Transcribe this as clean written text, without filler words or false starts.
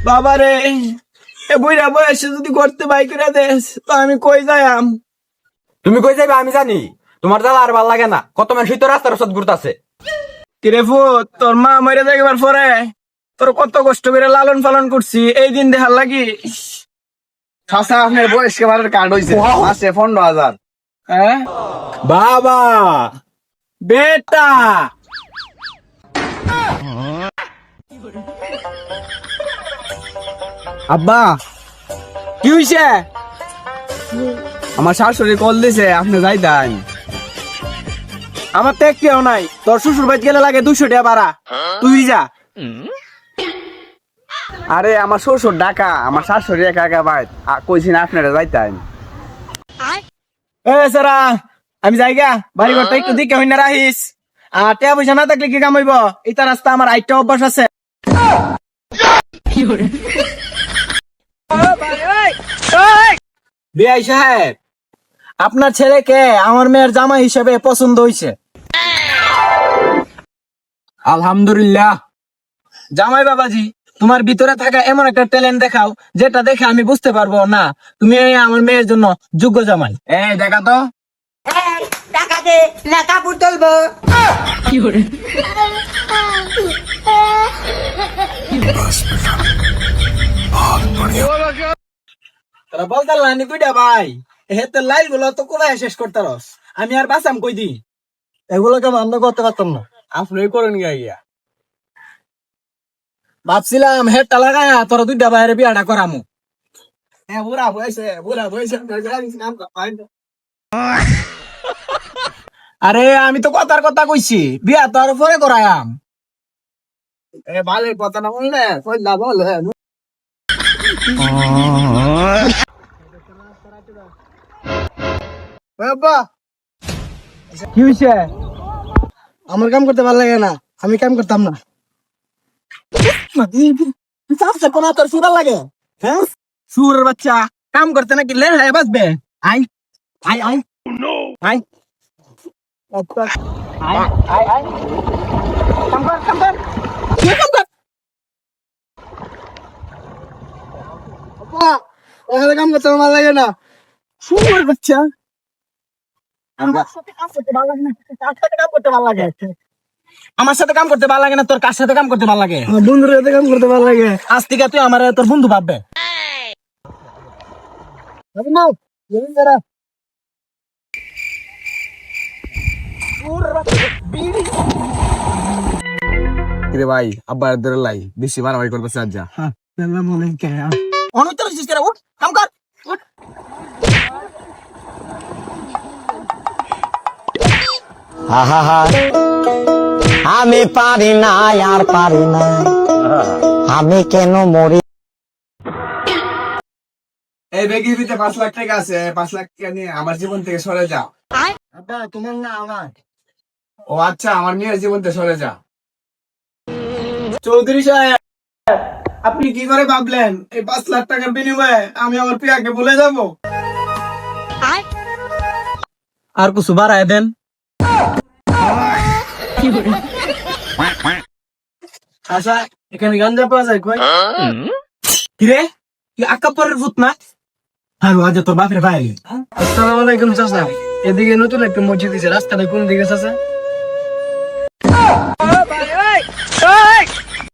বাবা রে, এ বুইরা বয়সে যদি করতে বাই করে দেস তো আমি কই যাইম? তুমি কই যাইবে আমি জানি, তোমার জ্বালা আর ভাল লাগে না। কত মানুষ তো রাস্তার রসদ ঘুরতাছে। কিরে ফুট, তোর মা মরে যাইবার পরে তোর কত কষ্ট করে লালন পালন করছি, এই দিন দেখার লাগি। চাচা আপনার বয়স কেবারের কার্ড হয়েছে মাসে 15,000। হ্যাঁ বাবা বেটা, আব্বা কি হইছে? আমার শাশুড়ি কল দিছে, আপনি যাইতেন। আমার তো কেউ নাই, তোর শ্বশুর বাড়ি গেলে লাগে 200 টাকা ভাড়া, তুই যা। আরে আমার শ্বশুর ডাকা, আমার শাশুড়ি একা একা ভাই কইছি না আপনারা যাইতেন। এ সারা, আমি যাইগা, বাড়ি ঘরটা একটু দিকে হইনা রাখিস। আর টাকা পয়সা না থাকলে কি কাম হইব? এটা রাস্তা আমার আইটা অভ্যাস আছে। বিআই সাহেব, আপনার ছেলেকে আমার মেয়ের জামাই হিসেবে পছন্দ হইছে। আলহামদুলিল্লাহ। জামাই বাবাজি, তোমার ভিতরে থাকা এমন একটা ট্যালেন্ট দেখাও যেটা দেখে আমি বুঝতে পারবো না তুমি আমার মেয়ের জন্য যোগ্য জামাই। এই দেখা তো। টাকা দে না কাপড় তুলবো। তোরা বলতাল না কুইটা ভাই, হেতে লাইল গুলো তো কোথায় শেষ করতারস, আমি আর বাসাম কই দি। এগুলোকে বন্ধ করতে পারতাম না, আপনি করেন গিয়া। ভাবছিলাম হেডটা লাগায়া তোরা দুইটা বাইরে বিয়াটা করামু। বুড়া বয়সে আরে আমি তো কথার কথা কইছি, বিয়া তো আর পরে করায়াম। ভালো কথা না বললে কইলা বল। আব্বা কি হইছে? আমার কাম করতে ভালো লাগে না, আমি কাম করতাম না। তোর সুরা লাগে, হ্যাঁ? সুরের বাচ্চা কাম করতে নাকি লে হ্যাঁ বাঁচবে। আই আই আই আই আই আই কাম কর কাম কর কি কাম কর। আব্বা এখানে কাম করতে ভালো লাগে না। সুরের বাচ্চা আমার সাথে কাম করতে ভালো লাগে না, কার সাথে কাম করতে ভালো লাগে? আমার সাথে কাম করতে ভালো লাগে না, তোর কার সাথে কাম করতে ভালো লাগে? আমার বন্ধুর সাথে কাম করতে ভালো লাগে। আজ থেকে তুই আমার তোর বন্ধু ভাববে। কিরে ভাই, আব্বার ধরে লাই বেশি বাড়াবাড়ি করতেছে আজ যা। অনুত্তর দিছিস কেন? উঠ কাম কর উঠ। আমি পারি না আর পারি না, আমি কেন মরি। এই ব্যাগের ভিতরে 5 লাখ টাকা আছে, 5 লাখ টাকা নিয়ে আমার জীবন থেকে সরে যা। আব্বা তোমার না আমার। ও আচ্ছা, আমার মেয়ের জীবন থেকে সরে যা। চৌধুরী সাহেব, আপনি কি করে ভাবলেন এই 5 লাখ টাকার বিনিময়ে আমি আমার প্রিয়াকে ভুলে যাব? আর কিছু বাড়ায় দেন। আচ্ছা, এখানে গাঞ্জা পাওয়া যায় কই? কিরে তুই আকাপরের ভূত না? হারু আজ তোর বাপের ভাই। আসসালামু আলাইকুম চাচা, এদিকে নতুন একটা মসজিদ দিছে, রাস্তাটা কোন দিকে চাচা?